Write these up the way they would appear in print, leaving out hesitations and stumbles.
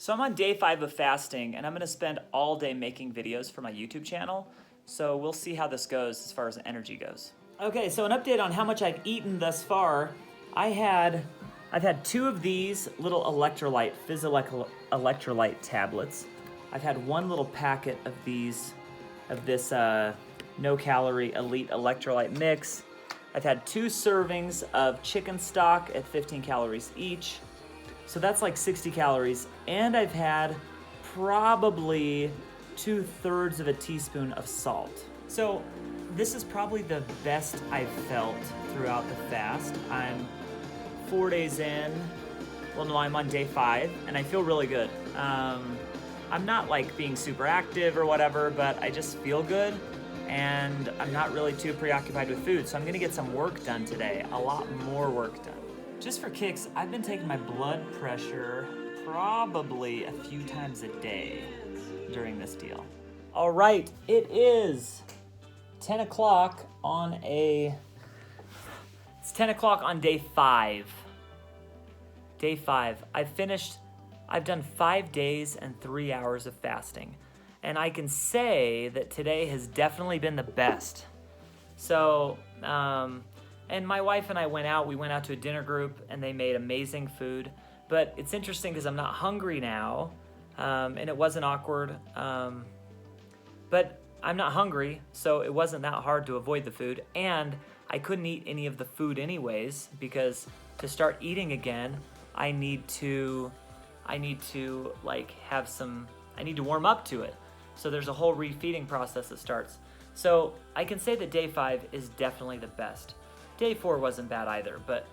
So I'm on day 5 of fasting, and I'm gonna spend all day making videos for my YouTube channel. So we'll see how this goes as far as energy goes. Okay, so an update on how much I've eaten thus far. I've had 2 of these little electrolyte, electrolyte tablets. I've had 1 little packet of this no-calorie elite electrolyte mix. I've had 2 servings of chicken stock at 15 calories each. So that's like 60 calories. And I've had probably 2/3 of a teaspoon of salt. So this is probably the best I've felt throughout the fast. I'm 4 days in. Well, no, I'm on day 5, and I feel really good. I'm not like being super active or whatever, but I just feel good, and I'm not really too preoccupied with food. So I'm gonna get some work done today, a lot more work done. Just for kicks, I've been taking my blood pressure probably a few times a day during this deal. All right, it is 10 o'clock on it's 10 o'clock on day 5. Day 5. I've done 5 days and 3 hours of fasting. And I can say that today has definitely been the best. So, and my wife and I we went out to a dinner group, and they made amazing food. But it's interesting because I'm not hungry now, and it wasn't awkward. But I'm not hungry, so it wasn't that hard to avoid the food. And I couldn't eat any of the food anyways, because to start eating again, I need to warm up to it. So there's a whole refeeding process that starts. So I can say that day 5 is definitely the best. Day 4 wasn't bad either, but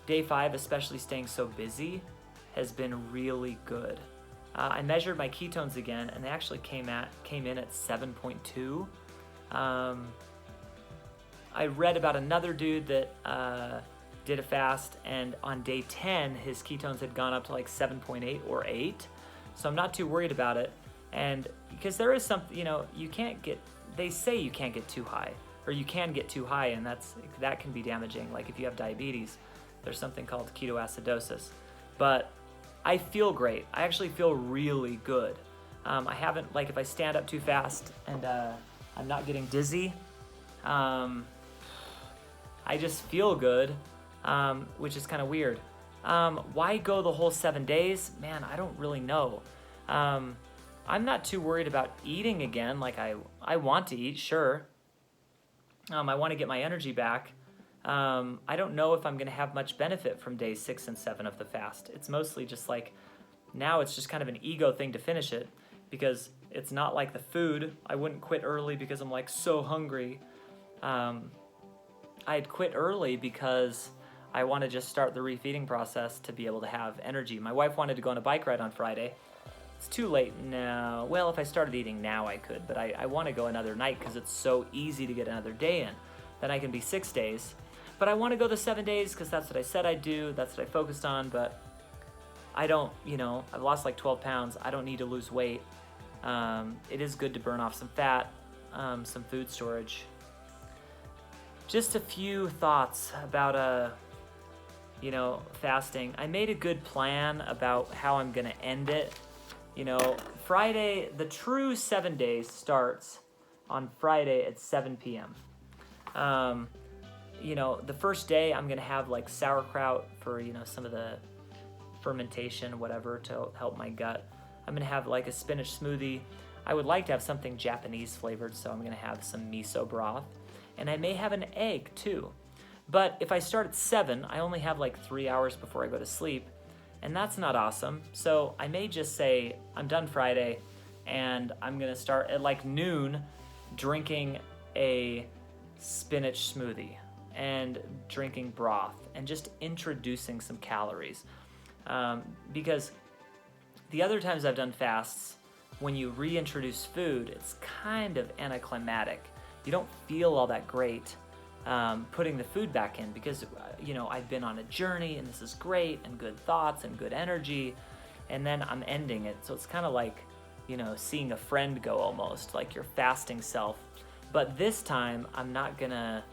day 5, especially staying so busy, has been really good. I measured my ketones again, and they actually came in at 7.2. I read about another dude that did a fast, and on day 10, his ketones had gone up to like 7.8 or 8. So I'm not too worried about it. And because there is something, they say you can't get too high, or you can get too high, and that can be damaging. Like if you have diabetes, there's something called ketoacidosis. But I feel great. I actually feel really good. I haven't, like if I stand up too fast and I'm not getting dizzy, I just feel good, which is kind of weird. Why go the whole 7 days? Man, I don't really know. I'm not too worried about eating again. Like I want to eat, sure. I want to get my energy back. I don't know if I'm going to have much benefit from days 6 and 7 of the fast. It's mostly just like, now it's just kind of an ego thing to finish it, because it's not like the food. I wouldn't quit early because I'm like so hungry. I'd quit early because I want to just start the refeeding process to be able to have energy. My wife wanted to go on a bike ride on Friday. It's too late now. Well, if I started eating now, I could, but I want to go another night because it's so easy to get another day in. Then I can be 6 days. But I want to go the 7 days because that's what I said I'd do. That's what I focused on, but I don't, I've lost like 12 pounds. I don't need to lose weight. It is good to burn off some fat, some food storage. Just a few thoughts about, fasting. I made a good plan about how I'm going to end it. Friday, the true 7 days starts on Friday at 7 p.m. The first day I'm going to have like sauerkraut for, some of the fermentation, whatever, to help my gut. I'm going to have like a spinach smoothie. I would like to have something Japanese flavored, so I'm going to have some miso broth. And I may have an egg too. But if I start at 7, I only have like 3 hours before I go to sleep. And that's not awesome. So I may just say I'm done Friday, and I'm going to start at like noon drinking a spinach smoothie and drinking broth and just introducing some calories. Because the other times I've done fasts, when you reintroduce food, it's kind of anticlimactic. You don't feel all that great putting the food back in, because I've been on a journey, and this is great, and good thoughts and good energy, and then I'm ending it. So it's kind of like seeing a friend go, almost like your fasting self. But this time I'm not gonna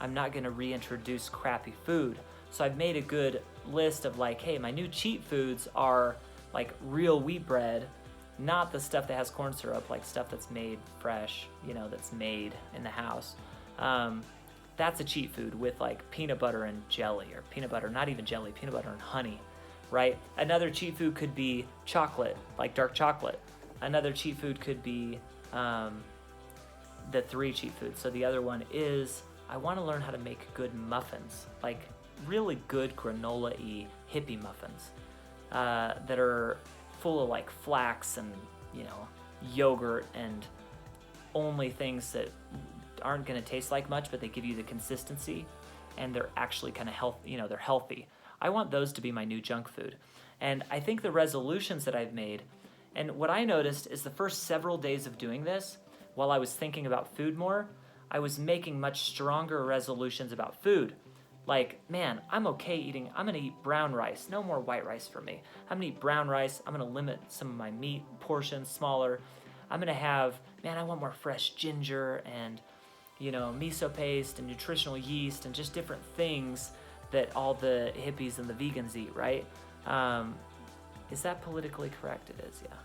reintroduce crappy food. So I've made a good list of like, hey, my new cheat foods are like real wheat bread, not the stuff that has corn syrup, like stuff that's made fresh, you know, that's made in the house. That's a cheat food with like peanut butter and jelly, or peanut butter, not even jelly, peanut butter and honey, right? Another cheat food could be chocolate, like dark chocolate. Another cheat food could be the 3 cheat foods. So the other one is, I want to learn how to make good muffins, like really good granola-y hippie muffins that are full of like flax and, you know, yogurt and only things that aren't going to taste like much, but they give you the consistency, and they're actually kind of healthy, you know, they're healthy. I want those to be my new junk food. And I think the resolutions that I've made, and what I noticed is the first several days of doing this, while I was thinking about food more, I was making much stronger resolutions about food. Like, man, I'm okay eating, I'm gonna eat brown rice, no more white rice for me. I'm gonna eat brown rice, I'm gonna limit some of my meat portions smaller. I'm gonna have, man, I want more fresh ginger and, you know, miso paste and nutritional yeast and just different things that all the hippies and the vegans eat, right? Is that politically correct? It is, yeah.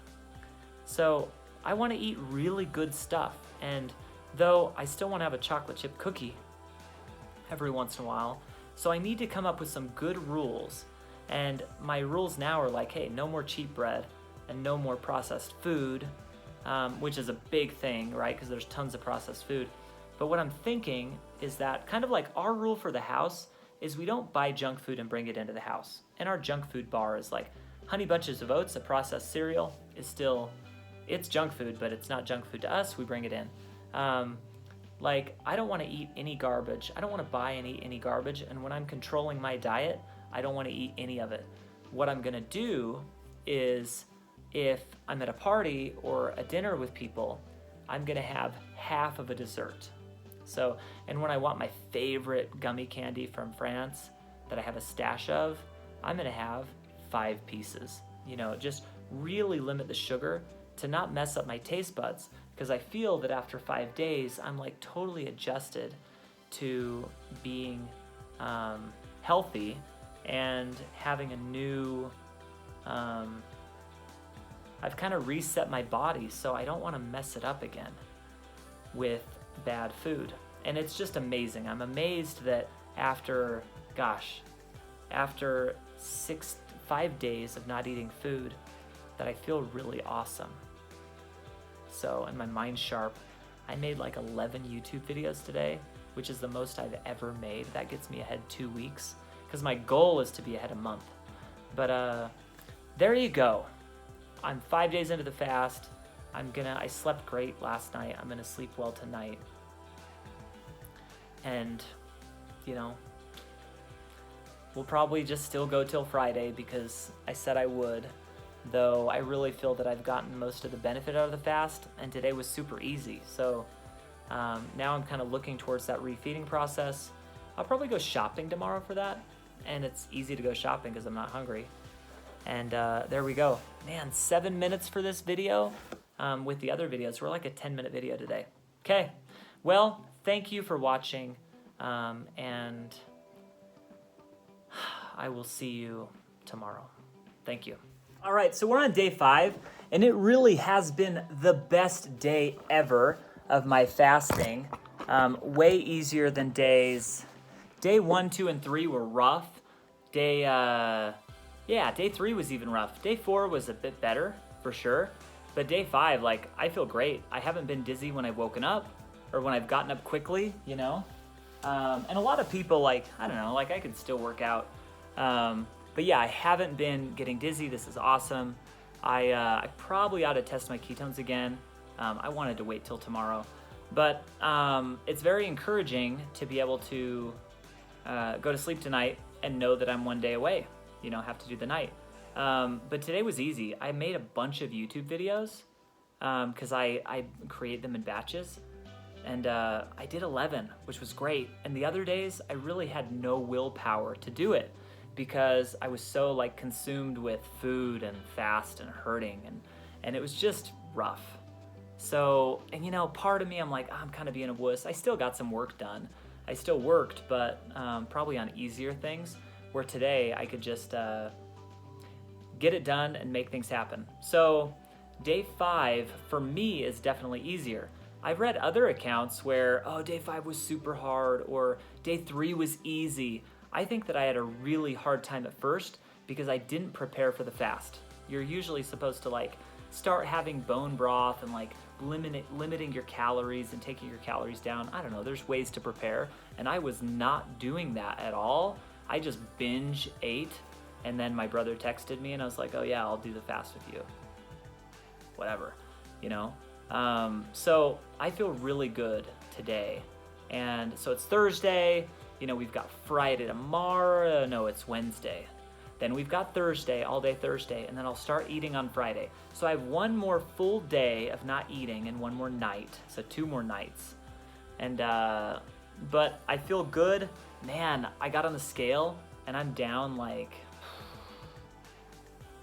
So I want to eat really good stuff, and though I still want to have a chocolate chip cookie every once in a while, so I need to come up with some good rules. And my rules now are like, hey, no more cheap bread and no more processed food, which is a big thing, right? Because there's tons of processed food. But what I'm thinking is that kind of like our rule for the house is we don't buy junk food and bring it into the house. And our junk food bar is like Honey Bunches of Oats, a processed cereal, is still, it's junk food, but it's not junk food to us. We bring it in. Like, I don't want to eat any garbage. I don't want to buy and eat any garbage. And when I'm controlling my diet, I don't want to eat any of it. What I'm going to do is, if I'm at a party or a dinner with people, I'm going to have half of a dessert. So, and when I want my favorite gummy candy from France that I have a stash of, I'm going to have 5 pieces. You know, just really limit the sugar to not mess up my taste buds, because I feel that after 5 days, I'm like totally adjusted to being healthy and having a new, I've kind of reset my body, so I don't want to mess it up again with bad food. And it's just amazing. I'm amazed that after 5 days of not eating food, that I feel really awesome. So, and my mind's sharp. I made like 11 YouTube videos today, which is the most I've ever made. That gets me ahead 2 weeks, because my goal is to be ahead a month. But there you go. I'm 5 days into the fast. I slept great last night. I'm gonna sleep well tonight. And, you know, we'll probably just still go till Friday because I said I would, though I really feel that I've gotten most of the benefit out of the fast, and today was super easy. So now I'm kind of looking towards that refeeding process. I'll probably go shopping tomorrow for that, and it's easy to go shopping because I'm not hungry. And there we go. Man, 7 minutes for this video. With the other videos, we're like a 10-minute video today. Okay, well, thank you for watching, and I will see you tomorrow. Thank you. All right, so we're on day 5, and it really has been the best day ever of my fasting. Way easier than day 1, 2, and 3 were rough. Day 3 was even rough. Day 4 was a bit better, for sure. But day 5, like, I feel great. I haven't been dizzy when I've woken up, or when I've gotten up quickly, you know? And a lot of people, like, I don't know, like, I could still work out. But yeah, I haven't been getting dizzy. This is awesome. I probably ought to test my ketones again. I wanted to wait till tomorrow. But it's very encouraging to be able to go to sleep tonight and know that I'm 1 day away, you know, have to do the night. But today was easy. I made a bunch of YouTube videos because I create them in batches. And I did 11, which was great. And the other days, I really had no willpower to do it, because I was so like consumed with food and fast and hurting, and it was just rough. So, and you know, part of me, I'm like, I'm kind of being a wuss. I still got some work done. I still worked, but probably on easier things, where today I could just get it done and make things happen. So day 5 for me is definitely easier. I've read other accounts where, oh, day 5 was super hard or day 3 was easy. I think that I had a really hard time at first because I didn't prepare for the fast. You're usually supposed to like start having bone broth and like limiting your calories and taking your calories down. I don't know, there's ways to prepare, and I was not doing that at all. I just binge ate, and then my brother texted me and I was like, oh yeah, I'll do the fast with you. Whatever, you know? So I feel really good today. And so it's Thursday, you know, we've got Friday tomorrow, no, it's Wednesday. Then we've got Thursday, all day Thursday, and then I'll start eating on Friday. So I have one more full day of not eating and one more night, so 2 more nights. And, but I feel good. Man, I got on the scale and I'm down like,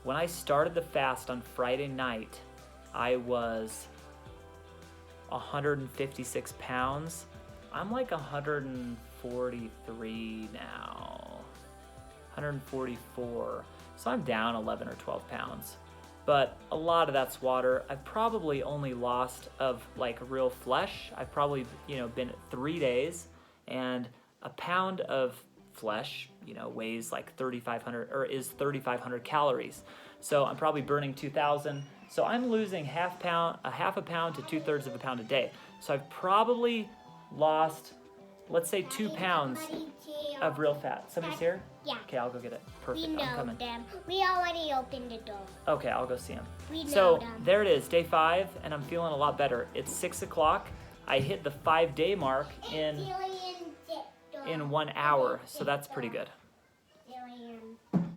when I started the fast on Friday night, I was 156 pounds. I'm like 143 now, 144. So I'm down 11 or 12 pounds. But a lot of that's water. I've probably only lost of like real flesh. I've probably, you know, been at 3 days, and a pound of flesh, you know, weighs like 3,500 or is 3,500 calories. So I'm probably burning 2,000. So I'm losing a half a pound to 2/3 of a pound a day. So I've probably lost, let's say 2 pounds of real fat. Somebody's here? Yeah. Okay, I'll go get it. Perfect, We know I'm coming. them. We already opened the door. Okay, I'll go see him. We know So them. there it is, day 5, and I'm feeling a lot better. It's 6 o'clock. I hit the 5-day mark in 1 hour, so that's pretty good.